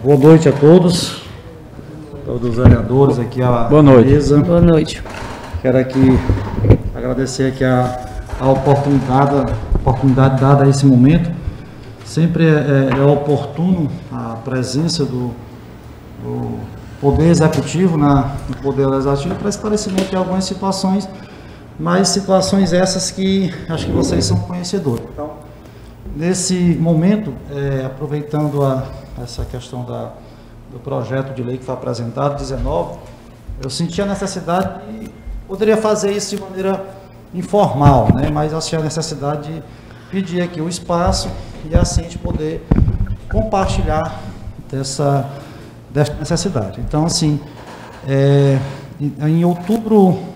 Boa noite a todos os vereadores aqui à mesa. Boa noite. Quero aqui agradecer aqui a oportunidade dada a esse momento. Sempre é oportuno a presença do Poder Executivo no Poder Legislativo para esclarecimento de algumas situações, mas situações essas que acho que vocês são conhecedores. Então, nesse momento, aproveitando essa questão do projeto de lei que foi apresentado, 19, eu senti a necessidade de poderia fazer isso de maneira informal, né? Mas achei a necessidade de pedir aqui o espaço e assim a gente poder compartilhar dessa necessidade. Então, assim, em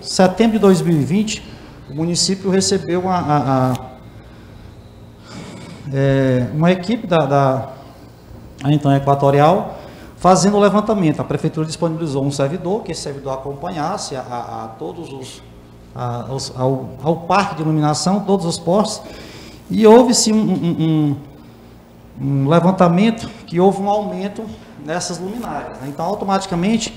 setembro de 2020, o município recebeu uma equipe da então Equatorial fazendo o levantamento. A prefeitura disponibilizou um servidor, que esse servidor acompanhasse ao parque de iluminação, todos os postes, e houve-se um levantamento que houve um aumento nessas luminárias, né? Então, automaticamente,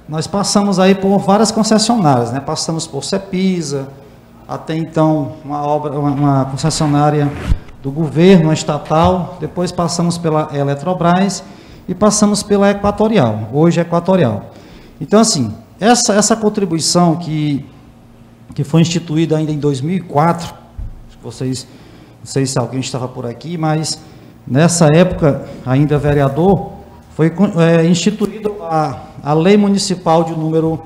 nós passamos aí por várias concessionárias, né? Passamos por Cepisa, até então uma concessionária do governo, uma estatal, depois passamos pela Eletrobras e passamos pela Equatorial, hoje Equatorial. Então, assim, essa contribuição que foi instituída ainda em 2004, vocês, não sei se alguém estava por aqui, mas nessa época, ainda vereador, foi instituída a Lei Municipal de número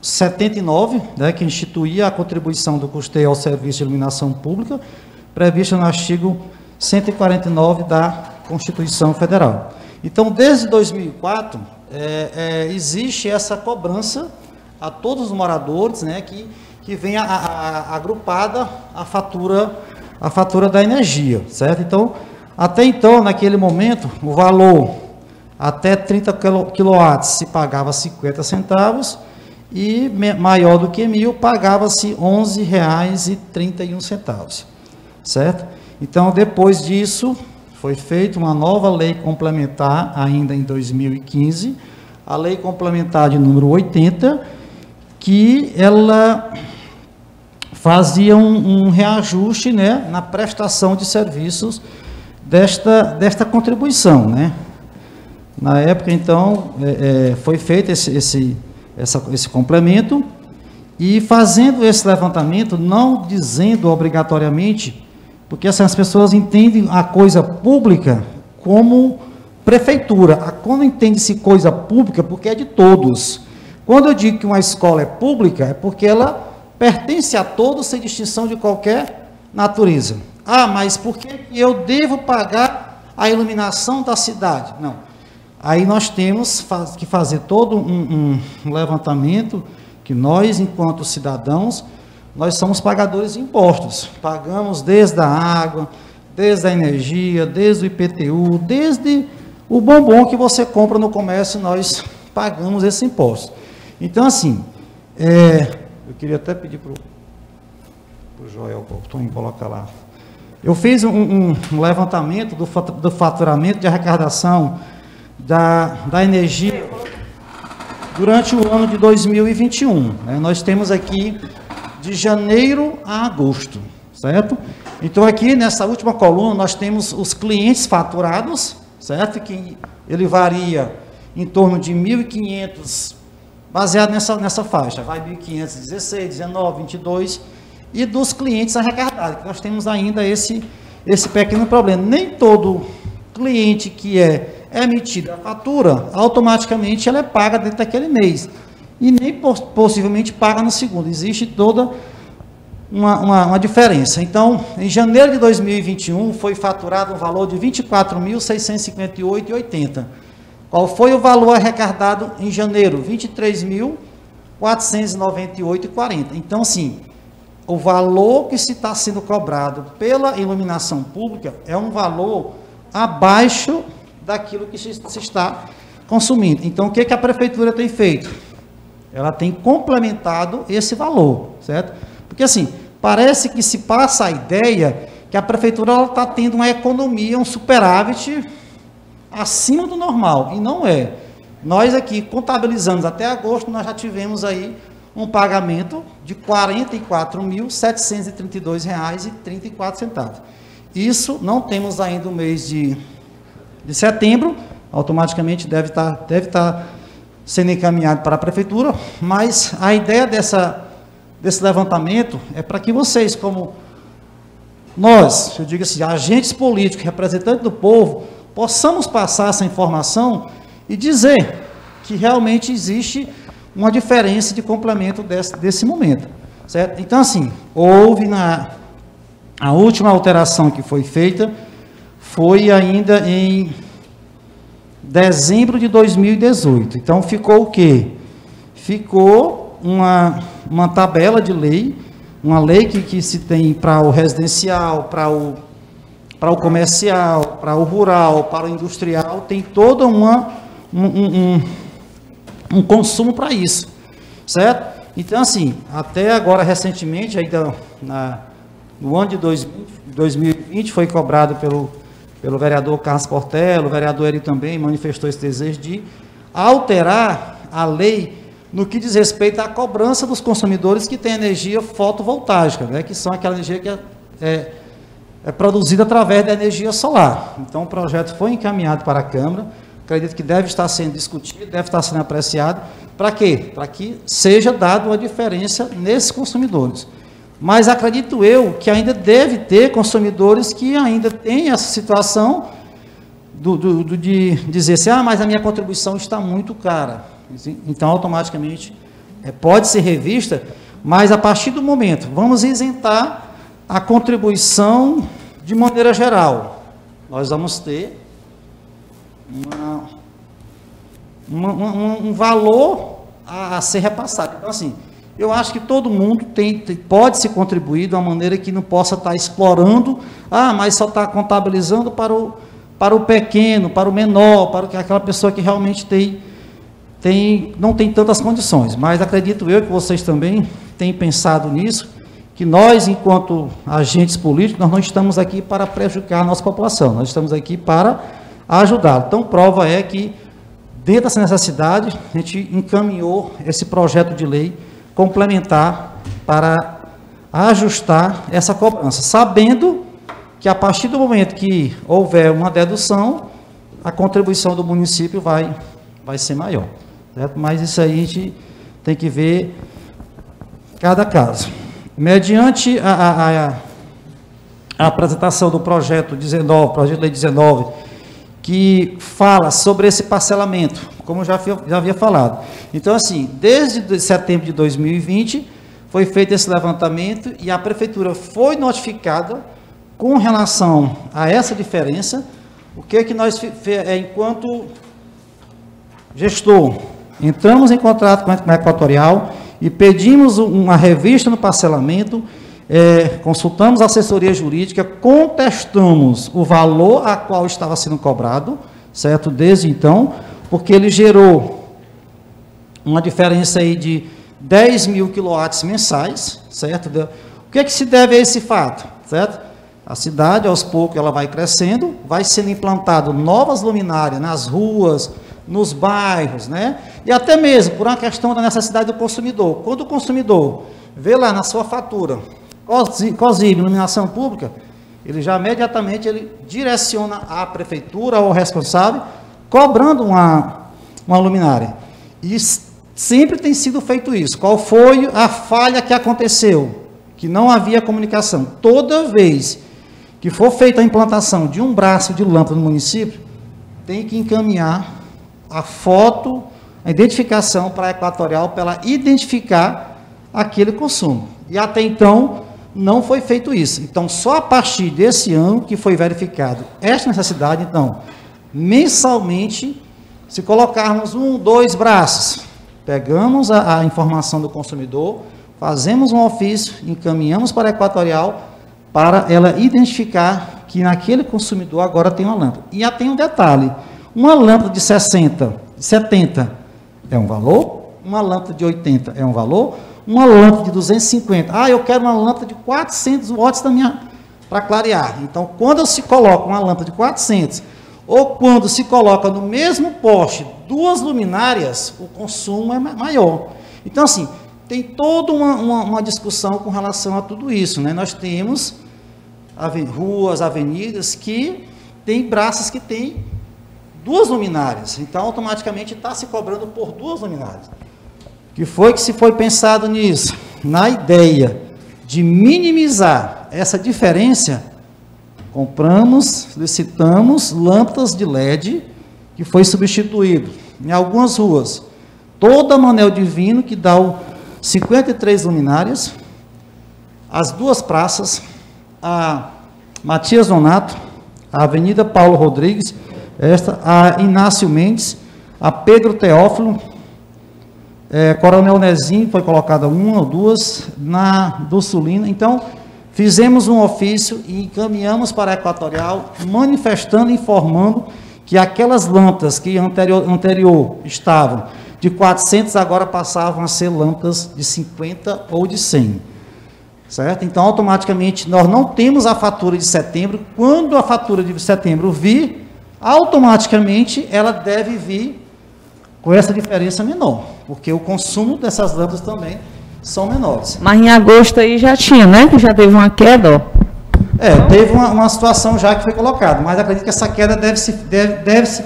79, né, que instituía a contribuição do custeio ao serviço de iluminação pública, prevista no artigo 149 da Constituição Federal. Então, desde 2004, existe essa cobrança a todos os moradores, né, que vem agrupada a fatura da energia, certo? Então, até então, naquele momento, o valor até 30 kW se pagava 50 centavos e maior do que 1.000 pagava-se R$ 11,31, certo? Então, depois disso, foi feita uma nova lei complementar, ainda em 2015, a lei complementar de número 80, que ela fazia um reajuste, né, na prestação de serviços desta contribuição, né? Na época, então, foi feito esse complemento, e fazendo esse levantamento, não dizendo obrigatoriamente, porque assim, as pessoas entendem a coisa pública como prefeitura. Quando entende-se coisa pública, porque é de todos. Quando eu digo que uma escola é pública, é porque ela pertence a todos, sem distinção de qualquer natureza. Ah, mas por que eu devo pagar a iluminação da cidade? Não. Aí nós temos que fazer todo um levantamento, que nós, enquanto cidadãos, nós somos pagadores de impostos. Pagamos desde a água, desde a energia, desde o IPTU, desde o bombom que você compra no comércio, nós pagamos esse imposto. Então, assim, eu queria até pedir para o Joel colocar lá. Eu fiz um levantamento do faturamento de arrecadação da energia durante o ano de 2021. Né? Nós temos aqui de janeiro a agosto, certo? Então, aqui nessa última coluna, nós temos os clientes faturados, certo? Que ele varia em torno de 1.500, baseado nessa faixa, vai 1.516, 19, 22, e dos clientes arrecadados, que nós temos ainda esse pequeno problema. Nem todo cliente que é emitida a fatura, automaticamente ela é paga dentro daquele mês, e nem possivelmente paga no segundo. Existe toda uma diferença. Então, em janeiro de 2021, foi faturado um valor de R$ 24.658,80. Qual foi o valor arrecadado em janeiro? R$ 23.498,40. Então, sim, o valor que se está sendo cobrado pela iluminação pública é um valor abaixo daquilo que se está consumindo. Então, o que a prefeitura tem feito? Ela tem complementado esse valor, certo? Porque, assim, parece que se passa a ideia que a prefeitura está tendo uma economia, um superávit acima do normal, e não é. Nós aqui contabilizamos até agosto, nós já tivemos aí um pagamento de R$ 44.732,34. Isso não temos ainda o mês de setembro, automaticamente deve estar sendo encaminhado para a prefeitura, mas a ideia desse levantamento é para que vocês, como nós, eu digo assim, agentes políticos, representantes do povo, possamos passar essa informação e dizer que realmente existe uma diferença de complemento desse momento, certo? Então, assim, houve a última alteração que foi feita, foi ainda em dezembro de 2018. Então, ficou o quê? Ficou uma tabela de lei, uma lei que se tem para o residencial, para o comercial, para o rural, para o industrial, tem todo um consumo para isso, certo? Então, assim, até agora, recentemente, ainda no ano de 2020, foi cobrado pelo vereador Carlos Portela, o vereador Eri também manifestou esse desejo de alterar a lei no que diz respeito à cobrança dos consumidores que têm energia fotovoltaica, né, que são aquela energia que é produzida através da energia solar. Então, o projeto foi encaminhado para a Câmara, acredito que deve estar sendo discutido, deve estar sendo apreciado. Para quê? Para que seja dada uma diferença nesses consumidores. Mas acredito eu que ainda deve ter consumidores que ainda têm essa situação de dizer assim, mas a minha contribuição está muito cara. Então, automaticamente, pode ser revista, mas a partir do momento, vamos isentar a contribuição de maneira geral. Nós vamos ter um valor a ser repassado. Então, assim, eu acho que todo mundo pode se contribuir de uma maneira que não possa estar explorando, mas só está contabilizando para o pequeno, para o menor, para aquela pessoa que realmente não tem tantas condições. Mas acredito eu que vocês também têm pensado nisso, que nós, enquanto agentes políticos, nós não estamos aqui para prejudicar a nossa população, nós estamos aqui para ajudar. Então, prova é que, dentro dessa necessidade, a gente encaminhou esse projeto de lei complementar para ajustar essa cobrança, sabendo que a partir do momento que houver uma dedução, a contribuição do município vai ser maior, certo? Mas isso aí a gente tem que ver cada caso. Mediante a apresentação do projeto de lei 19, que fala sobre esse parcelamento, como eu já havia falado. Então, assim, desde setembro de 2020, foi feito esse levantamento e a prefeitura foi notificada com relação a essa diferença. O que nós, enquanto gestor, entramos em contrato com a Equatorial e pedimos uma revista no parcelamento, consultamos a assessoria jurídica, contestamos o valor a qual estava sendo cobrado, certo? Desde então, porque ele gerou uma diferença aí de 10 mil quilowatts mensais, certo? O que se deve a esse fato, certo? A cidade, aos poucos, ela vai crescendo, vai sendo implantado novas luminárias nas ruas, nos bairros, né? E até mesmo por uma questão da necessidade do consumidor. Quando o consumidor vê lá na sua fatura, COSIB, iluminação pública, ele já imediatamente direciona à prefeitura ou ao responsável, cobrando uma luminária. E sempre tem sido feito isso. Qual foi a falha que aconteceu? Que não havia comunicação. Toda vez que for feita a implantação de um braço de lâmpada no município, tem que encaminhar a foto, a identificação para a Equatorial, para ela identificar aquele consumo. E até então, não foi feito isso. Então, só a partir desse ano que foi verificado esta necessidade, então, mensalmente, se colocarmos 2 braços, pegamos a informação do consumidor, fazemos um ofício, encaminhamos para a Equatorial, para ela identificar que naquele consumidor agora tem uma lâmpada. E já tem um detalhe, uma lâmpada de 70 é um valor, uma lâmpada de 80 é um valor, uma lâmpada de 250, eu quero uma lâmpada de 400 watts para clarear. Então, quando se coloca uma lâmpada de 400 ou quando se coloca no mesmo poste 2 luminárias, o consumo é maior. Então, assim, tem toda uma discussão com relação a tudo isso, né? Nós temos ruas, avenidas que tem praças que tem 2 luminárias, então automaticamente está se cobrando por 2 luminárias. Que foi que se foi pensado nisso? Na ideia de minimizar essa diferença, compramos, licitamos lâmpadas de LED, que foi substituído em algumas ruas. Toda Manuel Divino, que dá 53 luminárias, as 2 praças, a Matias Donato, a Avenida Paulo Rodrigues, a Inácio Mendes, a Pedro Teófilo, Coronel Nezinho, foi colocada 1 ou 2, na do Sulina. Então, fizemos um ofício e encaminhamos para a Equatorial, manifestando, informando que aquelas lâmpadas que anterior estavam de 400, agora passavam a ser lâmpadas de 50 ou de 100. Certo? Então, automaticamente, nós não temos a fatura de setembro. Quando a fatura de setembro vir, automaticamente ela deve vir com essa diferença menor, porque o consumo dessas lâmpadas também são menores. Mas em agosto aí já tinha, né? Que já teve uma queda, ó. Teve uma situação já que foi colocada, mas acredito que essa queda deve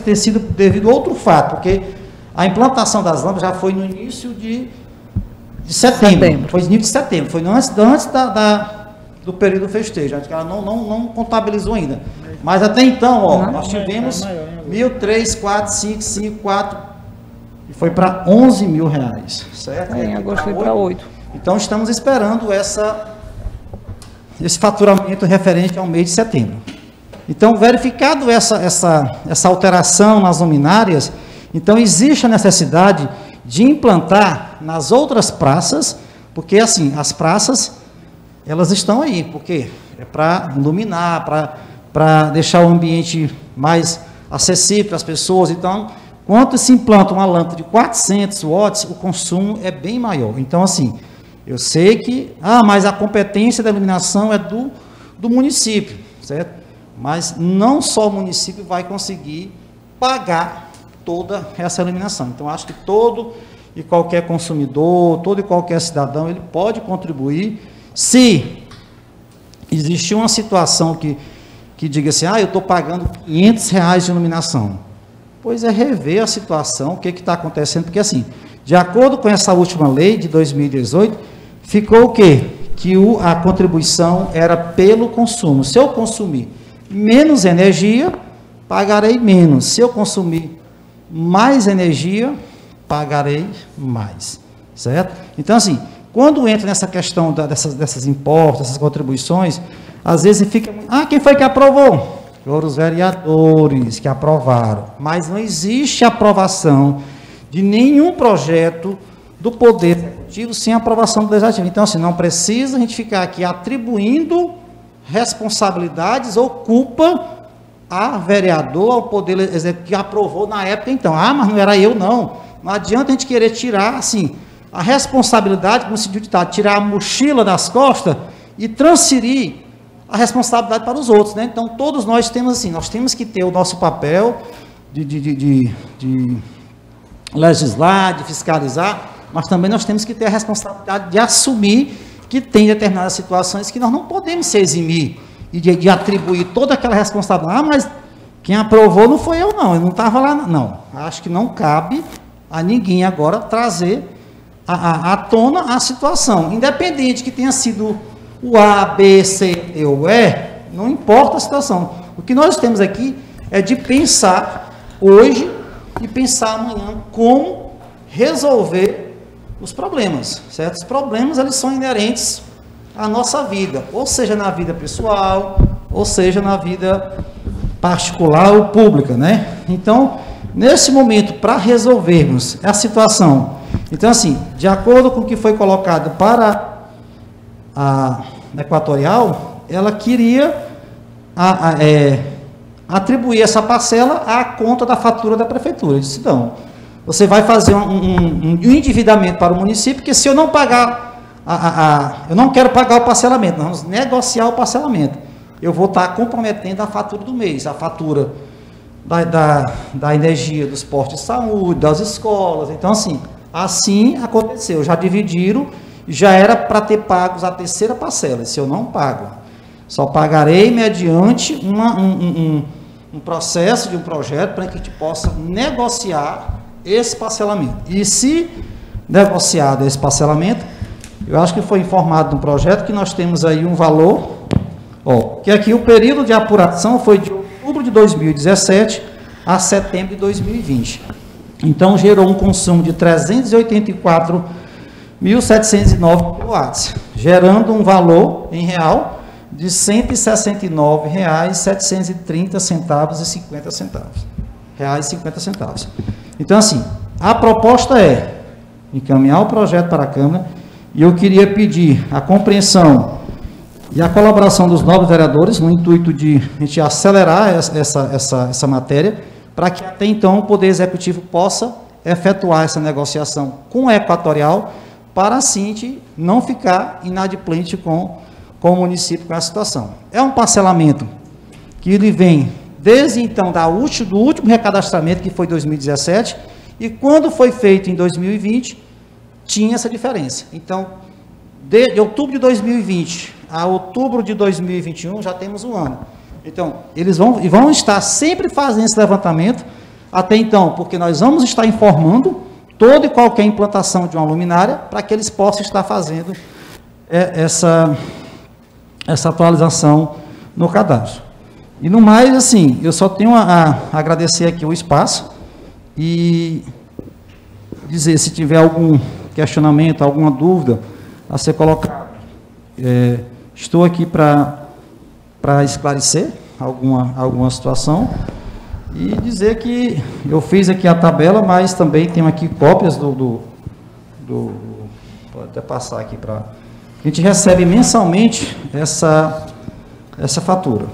ter sido devido a outro fato, porque a implantação das lâmpadas já foi no início de setembro. Foi no início de setembro, foi antes do período do festejo, acho que ela não contabilizou ainda. Mas até então, ó, nós tivemos 1.003, 4, 5, 5, 4, e foi para 11 mil reais, certo? Em agosto foi para 8. Então, estamos esperando esse faturamento referente ao mês de setembro. Então, verificado essa alteração nas luminárias, então existe a necessidade de implantar nas outras praças, porque assim, as praças, elas estão aí, porque é para iluminar, para deixar o ambiente mais acessível para as pessoas. Então, quando se implanta uma lâmpada de 400 watts, o consumo é bem maior. Então, assim, eu sei que, mas a competência da iluminação é do município, certo? Mas não só o município vai conseguir pagar toda essa iluminação. Então, acho que todo e qualquer consumidor, todo e qualquer cidadão, ele pode contribuir. Se existir uma situação que diga assim, eu estou pagando R$500 de iluminação, pois é rever a situação, o que está acontecendo, porque assim, de acordo com essa última lei de 2018, ficou o quê? Que a contribuição era pelo consumo. Se eu consumir menos energia, pagarei menos. Se eu consumir mais energia, pagarei mais, certo? Então, assim, quando entra nessa questão dessas impostos, dessas contribuições, às vezes fica, quem foi que aprovou? Foram os vereadores que aprovaram, mas não existe aprovação de nenhum projeto do Poder Executivo sem aprovação do Legislativo. Então, assim, não precisa a gente ficar aqui atribuindo responsabilidades ou culpa a vereador, ao Poder Executivo que aprovou na época, então. Mas não era eu, não. Não adianta a gente querer tirar, assim, a responsabilidade, como se diz, tirar a mochila das costas e transferir a responsabilidade para os outros, né? Então, todos nós temos, assim, nós temos que ter o nosso papel de legislar, de fiscalizar, mas também nós temos que ter a responsabilidade de assumir que tem determinadas situações que nós não podemos se eximir e de atribuir toda aquela responsabilidade. Mas quem aprovou não foi eu, não. Eu não estava lá, não. Acho que não cabe a ninguém agora trazer à tona a situação. Independente que tenha sido o A, B, C, D ou E, não importa a situação. O que nós temos aqui é de pensar hoje e pensar amanhã como resolver os problemas, certo? Os problemas, eles são inerentes à nossa vida, ou seja, na vida pessoal, ou seja, na vida particular ou pública, né? Então, nesse momento, para resolvermos a situação, então, assim, de acordo com o que foi colocado para a Equatorial, ela queria atribuir essa parcela à conta da fatura da prefeitura. Eu disse, não, você vai fazer um endividamento para o município, porque se eu não pagar, eu não quero pagar o parcelamento, nós vamos negociar o parcelamento. Eu vou estar comprometendo a fatura do mês, a fatura da energia dos postos de saúde, das escolas. Então, assim aconteceu. Já dividiram, já era para ter pagos a terceira parcela. Se eu não pago, só pagarei mediante um processo de um projeto para que a gente possa negociar esse parcelamento. E se negociado esse parcelamento, eu acho que foi informado no projeto que nós temos aí um valor, que aqui o período de apuração foi de outubro de 2017 a setembro de 2020. Então, gerou um consumo de 384.709 kW, gerando um valor em real de R$ 169,50. Então, a proposta é encaminhar o projeto para a Câmara, e eu queria pedir a compreensão e a colaboração dos nobres vereadores, no intuito de a gente acelerar essa matéria, para que até então o Poder Executivo possa efetuar essa negociação com a Equatorial, para assim a gente não ficar inadimplente com o município com essa situação. É um parcelamento que ele vem desde então do último recadastramento, que foi 2017, e quando foi feito em 2020, tinha essa diferença. Então, de outubro de 2020 a outubro de 2021, já temos um ano. Então, eles vão estar sempre fazendo esse levantamento, até então, porque nós vamos estar informando toda e qualquer implantação de uma luminária, para que eles possam estar fazendo essa atualização no cadastro. E no mais, eu só tenho a agradecer aqui o espaço e dizer, se tiver algum questionamento, alguma dúvida a ser colocado, estou aqui para esclarecer alguma situação e dizer que eu fiz aqui a tabela, mas também tenho aqui cópias pode até passar aqui para... A gente recebe mensalmente essa fatura.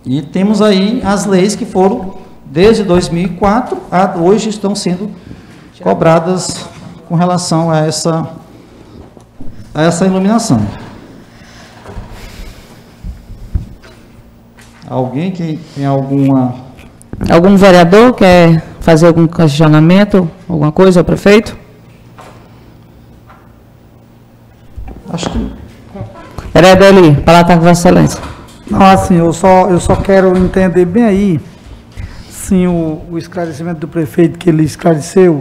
E temos aí as leis que foram, desde 2004 a hoje, estão sendo cobradas com relação a essa iluminação. Alguém que tem Algum vereador quer fazer algum questionamento, alguma coisa ao prefeito? Acho que... Vereador Eli, palavra com Vossa Excelência. Não, eu só quero entender bem aí, sim, o esclarecimento do prefeito que ele esclareceu,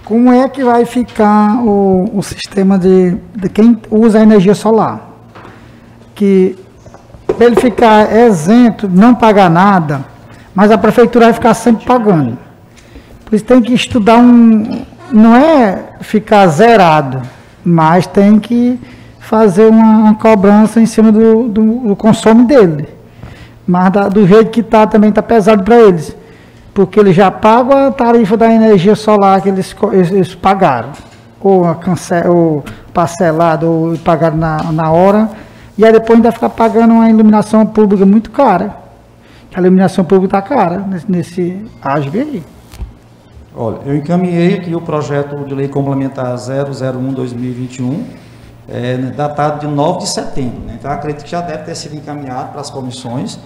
como é que vai ficar o sistema de quem usa a energia solar? Que para ele ficar isento, não pagar nada, mas a prefeitura vai ficar sempre pagando. Por isso tem que estudar não é ficar zerado, mas tem que fazer uma cobrança em cima do consumo dele. Mas do jeito que está, também está pesado para eles. Porque eles já pagam a tarifa da energia solar que eles pagaram. Ou parcelado, ou pagaram na hora. E aí depois ainda ficar pagando uma iluminação pública muito cara. A iluminação pública está cara nesse ASB aí. Olha, eu encaminhei aqui o projeto de lei complementar 001/2021, datado de 9 de setembro. Né? Então, acredito que já deve ter sido encaminhado para as comissões,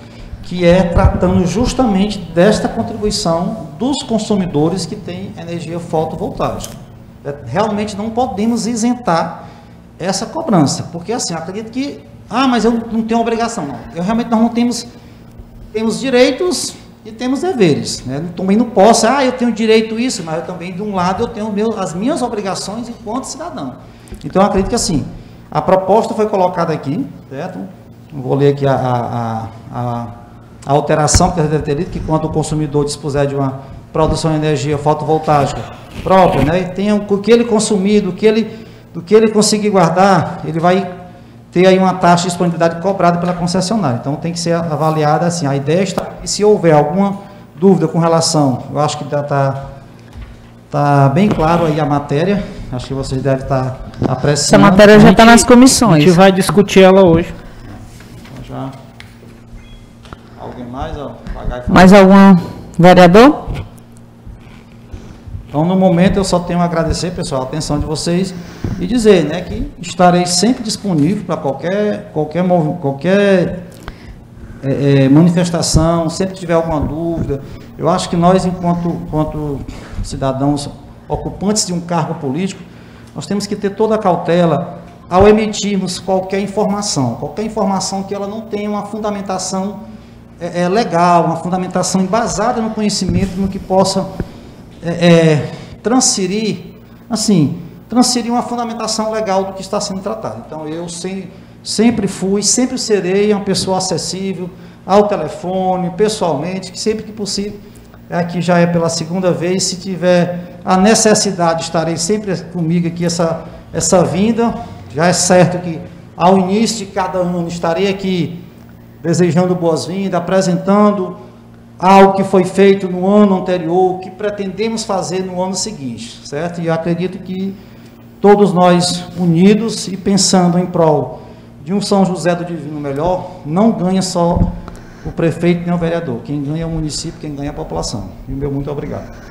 que tratando justamente desta contribuição dos consumidores que têm energia fotovoltaica. Realmente não podemos isentar essa cobrança, porque assim, acredito que, mas eu não tenho obrigação, não. Nós não temos direitos e temos deveres, né? Também não posso, eu tenho direito a isso, mas eu também, de um lado, eu tenho as minhas obrigações enquanto cidadão. Então, eu acredito que assim, a proposta foi colocada aqui, certo? Não vou ler aqui a alteração, porque deve ter lido, que quando o consumidor dispuser de uma produção de energia fotovoltaica própria, né, e tenha o que ele consumir, do que ele conseguir guardar, ele vai ter aí uma taxa de disponibilidade cobrada pela concessionária. Então, tem que ser avaliada assim. A ideia está, e se houver alguma dúvida com relação, eu acho que está bem claro aí a matéria, acho que vocês devem estar apreciando. Essa matéria já está nas comissões. A gente vai discutir ela hoje. Já. Alguém mais? Mais algum vereador? Então, no momento, eu só tenho a agradecer, pessoal, a atenção de vocês e dizer, né, que estarei sempre disponível para qualquer manifestação, sempre que tiver alguma dúvida. Eu acho que nós, enquanto cidadãos ocupantes de um cargo político, nós temos que ter toda a cautela ao emitirmos qualquer informação que ela não tenha uma fundamentação legal, uma fundamentação embasada no conhecimento, no que possa transferir uma fundamentação legal do que está sendo tratado. Então, eu sempre fui, sempre serei uma pessoa acessível ao telefone, pessoalmente, que sempre que possível, aqui já é pela segunda vez, se tiver a necessidade, estarei sempre comigo aqui essa vinda. Já é certo que ao início de cada ano estarei aqui desejando boas-vindas, apresentando algo que foi feito no ano anterior, o que pretendemos fazer no ano seguinte, certo? E eu acredito que todos nós unidos e pensando em prol de um São José do Divino melhor, não ganha só o prefeito nem o vereador, quem ganha é o município, quem ganha é a população. E o meu muito obrigado.